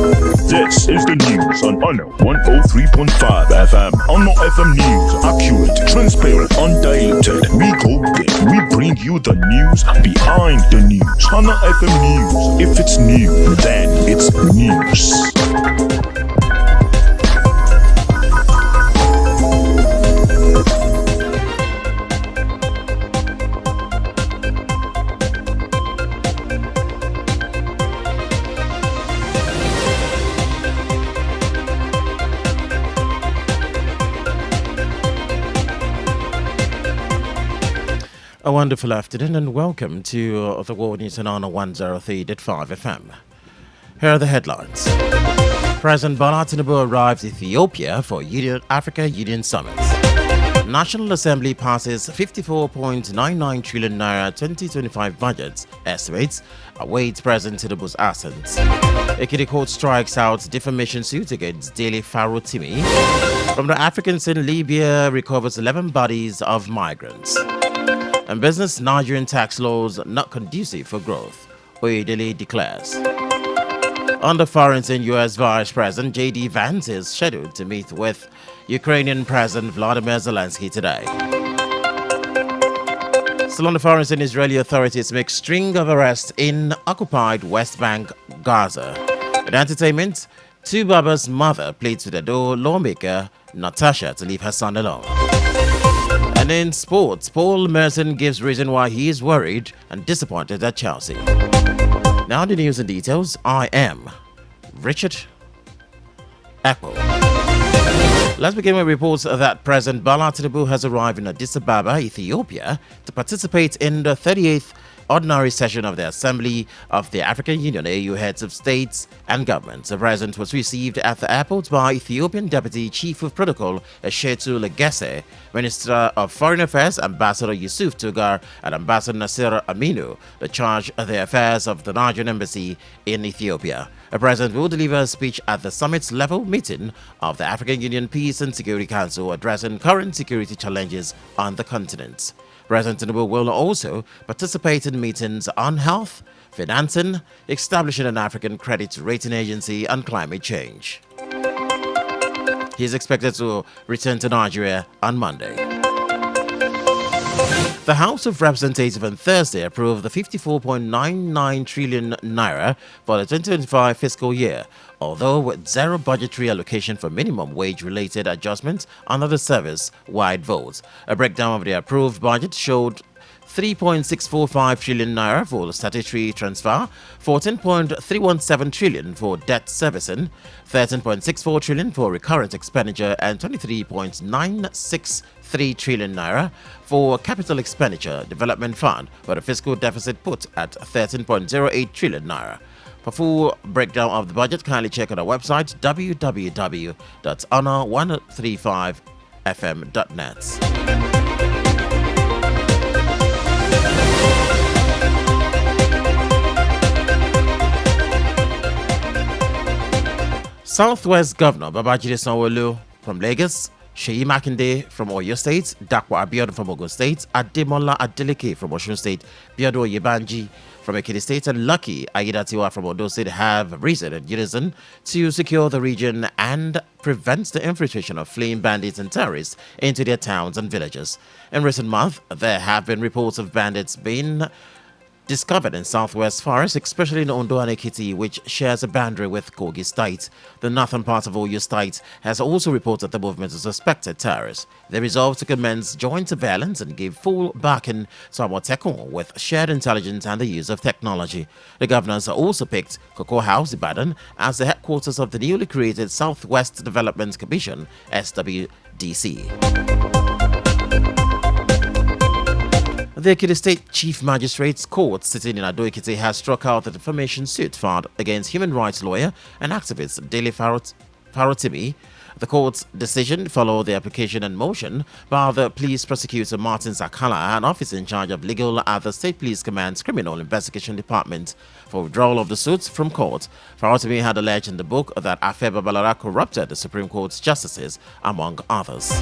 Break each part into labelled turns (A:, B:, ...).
A: This is the news on Honor 103.5 FM. Honor FM News, accurate, transparent, undiluted. We go big. We bring you the news behind the news. Honor FM News. If it's new, then it's news.
B: A wonderful afternoon and welcome to the World News on Honor 103.5 FM. Here are the headlines. President Bola Tinubu arrives Ethiopia for Africa Union Summit. National Assembly passes 54.99 trillion naira 2025 budget estimates, awaits President Tinubu's assent. Ekiti court strikes out defamation suit against Dele Farotimi. From the African scene, Libya recovers 11 bodies of migrants. And business Nigerian tax laws not conducive for growth, Oyedele declares. On the foreign scene, U.S. Vice President J.D. Vance is scheduled to meet with Ukrainian President Vladimir Zelensky today. Still on the foreign scene, Israeli authorities make string of arrests in occupied West Bank, Gaza. In entertainment, Tubaba's mother pleads with the lawmaker Natasha to leave her son alone. And in sports, Paul Merson gives reason why he is worried and disappointed at Chelsea. Now the news and details. I am Richard Akpo. Let's begin with reports that President Bola Tinubu has arrived in Addis Ababa, Ethiopia, to participate in the 38th ordinary session of the Assembly of the African Union AU heads of states and governments. The president was received at the airport by Ethiopian Deputy Chief of Protocol Eshetu Legese, Minister of Foreign Affairs Ambassador Yusuf Tugar, and Ambassador Nasir Aminu, the charge of the affairs of the Nigerian Embassy in Ethiopia. The president will deliver a speech at the summit's level meeting of the African Union Peace and Security Council, addressing current security challenges on the continent. President Tinubu will also participate in meetings on health, financing, establishing an African credit rating agency, and climate change. He is expected to return to Nigeria on Monday. The House of Representatives on Thursday approved the 54.99 trillion naira for the 2025 fiscal year, although with zero budgetary allocation for minimum wage-related adjustments under the service-wide vote. A breakdown of the approved budget showed 3.645 trillion naira for statutory transfer, 14.317 trillion for debt servicing, 13.64 trillion for recurrent expenditure, and 23.963 trillion naira for capital expenditure development fund, with a fiscal deficit put at 13.08 trillion naira. For full breakdown of the budget, kindly check on our website www.honor135fm.net. Southwest Governor Babajide Sanwo-Olu from Lagos, Seyi Makinde from Oyo State, Dakwa Abiodun from Ogun State, Ademola Adeleke from Osun State, Biodo Yebanji from Ekiti State, and Lucky Aiyedatiwa from Ondo State have reason and unison to secure the region and prevent the infiltration of fleeing bandits and terrorists into their towns and villages. In recent months, there have been reports of bandits being discovered in southwest forests, especially in Ondo and Ekiti, which shares a boundary with Kogi State. The northern part of Oyo State has also reported the movement of suspected terrorists. They resolved to commence joint surveillance and give full backing to Amotekun with shared intelligence and the use of technology. The governors also picked Cocoa House, Ibadan, as the headquarters of the newly created Southwest Development Commission, SWDC. The Ekiti State Chief Magistrate's Court sitting in Ado-Ekiti has struck out the defamation suit filed against human rights lawyer and activist Dele Farotimi. The court's decision followed the application and motion by the police prosecutor Martin Zakala, an officer in charge of legal at the State Police Command's Criminal Investigation Department, for withdrawal of the suit from court. Farotimi had alleged in the book that Afe Babalara corrupted the Supreme Court's justices, among others.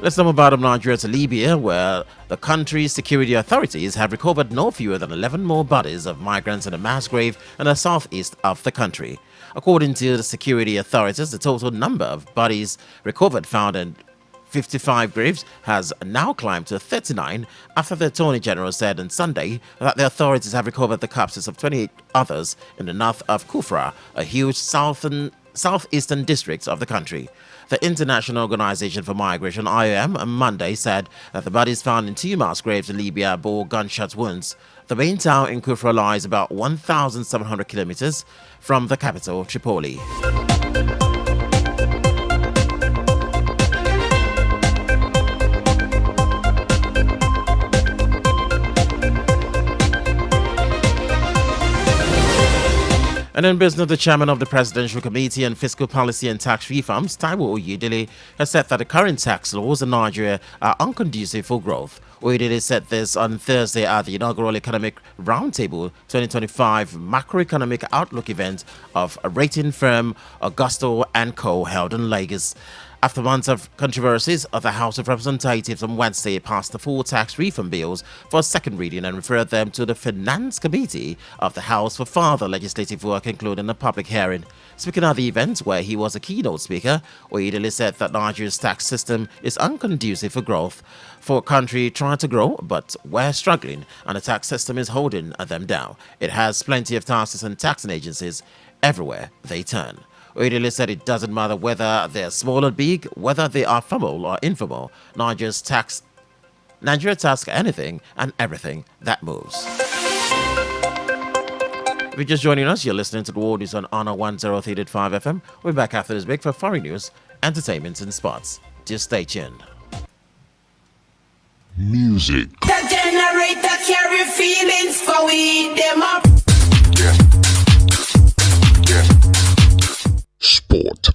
B: Let's know about Nigeria to Libya, where the country's security authorities have recovered no fewer than 11 more bodies of migrants in a mass grave in the southeast of the country. According to the security authorities, the total number of bodies recovered found in 55 graves has now climbed to 39 after the Attorney General said on Sunday that the authorities have recovered the corpses of 28 others in the north of Kufra, a huge southeastern district of the country. The International Organization for Migration, IOM, on Monday said that the bodies found in 2 mass graves in Libya bore gunshot wounds. The main town in Kufra lies about 1,700 kilometers from the capital, Tripoli. And in business, the chairman of the Presidential Committee on Fiscal Policy and Tax Reforms, Taiwo Oyedele, has said that the current tax laws in Nigeria are unconducive for growth. Oyedele said this on Thursday at the inaugural Economic Roundtable 2025 macroeconomic outlook event of a rating firm Augusto & Co. held in Lagos. After months of controversies, the House of Representatives on Wednesday passed the 4 tax reform bills for a second reading and referred them to the Finance Committee of the House for further legislative work, including a public hearing. Speaking at the event, where he was a keynote speaker, Oyedele said that Nigeria's tax system is unconducive for growth, for a country trying to grow, but we're struggling, and the tax system is holding them down. It has plenty of taxes and taxing agencies everywhere they turn. Oyedele said it doesn't matter whether they're small or big, whether they are formal or informal. Nigeria tax anything and everything that moves. If you're just joining us, you're listening to the World News on Honor 103.5 FM. We're back after this break for foreign news, entertainment, and sports. Just stay tuned.
A: Music.
C: The generator carry feelings for we them up.
A: Sport.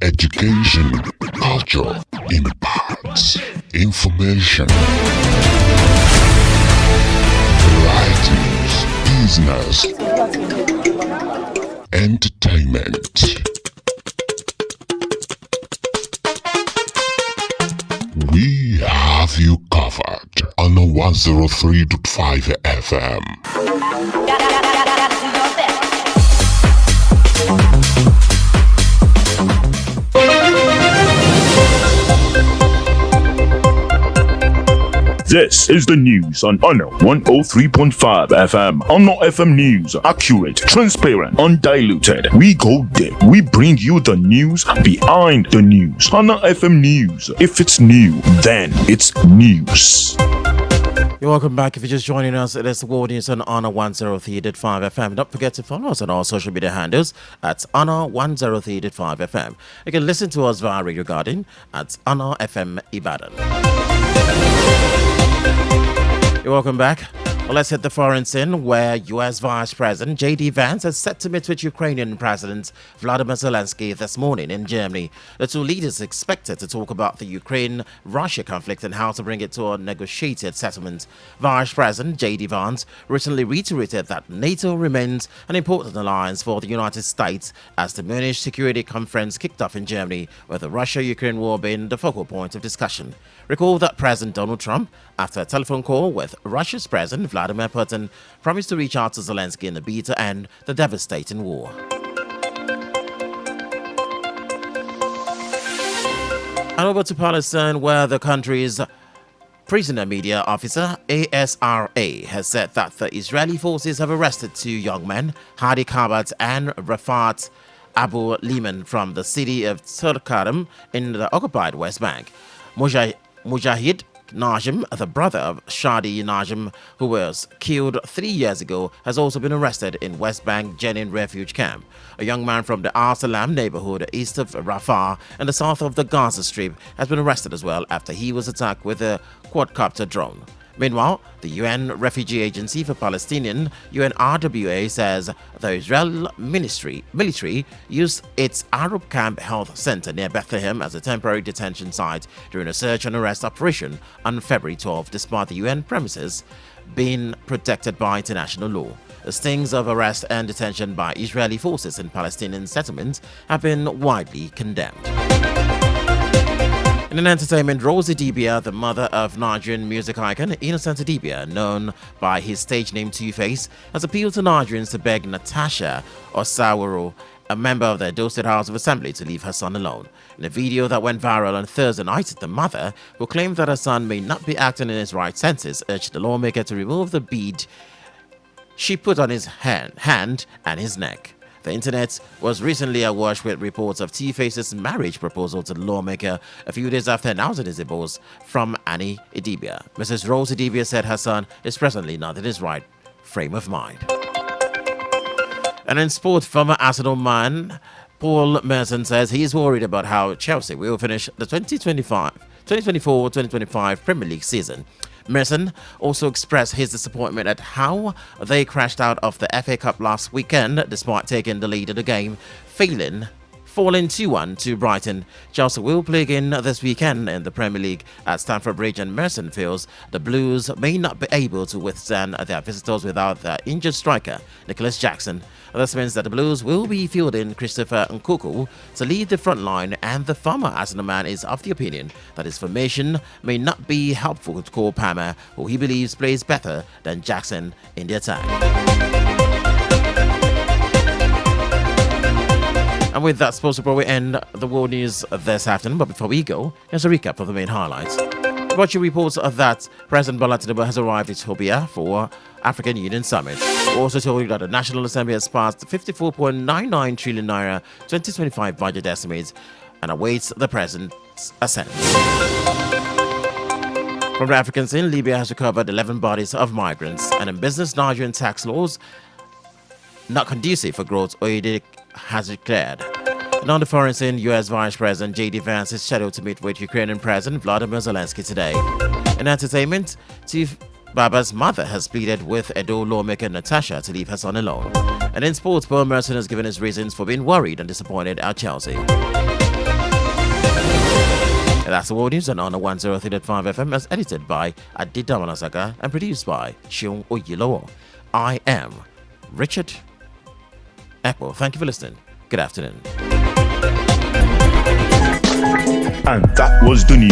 A: Education. Culture. Impacts. Information. Varieties. Business. Entertainment. We have you covered on 103.5 FM. This is the news on Honor 103.5 FM. Honor FM News. Accurate, transparent, undiluted. We go deep. We bring you the news behind the news. Honor FM News. If it's new, then it's news.
B: You're welcome back. If you're just joining us, it is the World News on Honor 103.5 FM. Don't forget to follow us on all social media handles at Honor 103.5 FM. You can listen to us via Radio Garden at Honor FM Ibadan. You're welcome back. Well, let's hit the foreign scene, where U.S. Vice President J.D. Vance is set to meet with Ukrainian President Vladimir Zelensky this morning in Germany. The two leaders are expected to talk about the Ukraine-Russia conflict and how to bring it to a negotiated settlement. Vice President J.D. Vance recently reiterated that NATO remains an important alliance for the United States as the Munich Security Conference kicked off in Germany, with the Russia-Ukraine war being the focal point of discussion. Recall that President Donald Trump, after a telephone call with Russia's President Vladimir Putin, promised to reach out to Zelensky in the bid to end the devastating war. And over to Palestine, where the country's prisoner media officer, ASRA, has said that the Israeli forces have arrested 2 young men, Hadi Kabat and Rafat Abu Liman, from the city of Tulkarm in the occupied West Bank. Mujahid Najim, the brother of Shadi Najim, who was killed 3 years ago, has also been arrested in West Bank Jenin refugee camp. A young man from the Ar Salam neighborhood east of Rafah and the south of the Gaza Strip has been arrested as well after he was attacked with a quadcopter drone. Meanwhile, the UN Refugee Agency for Palestinian, UNRWA, says the Israel military used its Arab Camp Health Center near Bethlehem as a temporary detention site during a search and arrest operation on February 12, despite the UN premises being protected by international law. The stings of arrest and detention by Israeli forces in Palestinian settlements have been widely condemned. In entertainment, Rosie Dibia, the mother of Nigerian music icon Innocent Dibia, known by his stage name Two-Face, has appealed to Nigerians to beg Natasha Osaworo, a member of the Edo State House of Assembly, to leave her son alone. In a video that went viral on Thursday night, the mother, who claimed that her son may not be acting in his right senses, urged the lawmaker to remove the bead she put on his hand and his neck. The internet was recently awash with reports of T-Face's marriage proposal to the lawmaker a few days after announcing his divorce from Annie Idibia. Mrs. Rose Idibia said her son is presently not in his right frame of mind. And in sport, former Arsenal man Paul Merson says he is worried about how Chelsea will finish the 2024-2025 Premier League season. Merson also expressed his disappointment at how they crashed out of the FA Cup last weekend despite taking the lead of the game, falling 2-1 to Brighton. Chelsea will play again this weekend in the Premier League at Stamford Bridge, and Merson feels the Blues may not be able to withstand their visitors without their injured striker, Nicholas Jackson. This means that the Blues will be fielding Christopher Nkuku to lead the front line, and the former Arsenal man is of the opinion that his formation may not be helpful to Cole Palmer, who he believes plays better than Jackson in the attack. And with that, supposed to we end the world news this afternoon. But before we go, here's a recap of the main highlights. About your reports of that President Bola Tinubu has arrived in Ethiopia for African Union Summit. We also told you that the National Assembly has passed 54.99 trillion naira 2025 budget estimates and awaits the President's assent. From the African scene, Libya has recovered 11 bodies of migrants. And in business, Nigerian tax laws not conducive for growth, Oyede has declared. And on the foreign scene, U.S. Vice President J.D. Vance is scheduled to meet with Ukrainian President Vladimir Zelensky today. In entertainment, Chief Baba's mother has pleaded with Edo lawmaker Natasha to leave her son alone. And in sports, Paul Merson has given his reasons for being worried and disappointed at Chelsea. And that's the world news on 103.5 FM, as edited by Adida Manasaka and produced by Shion Oyilowo. I am Richard Apple. Thank you for listening. Good afternoon.
A: And that was the news.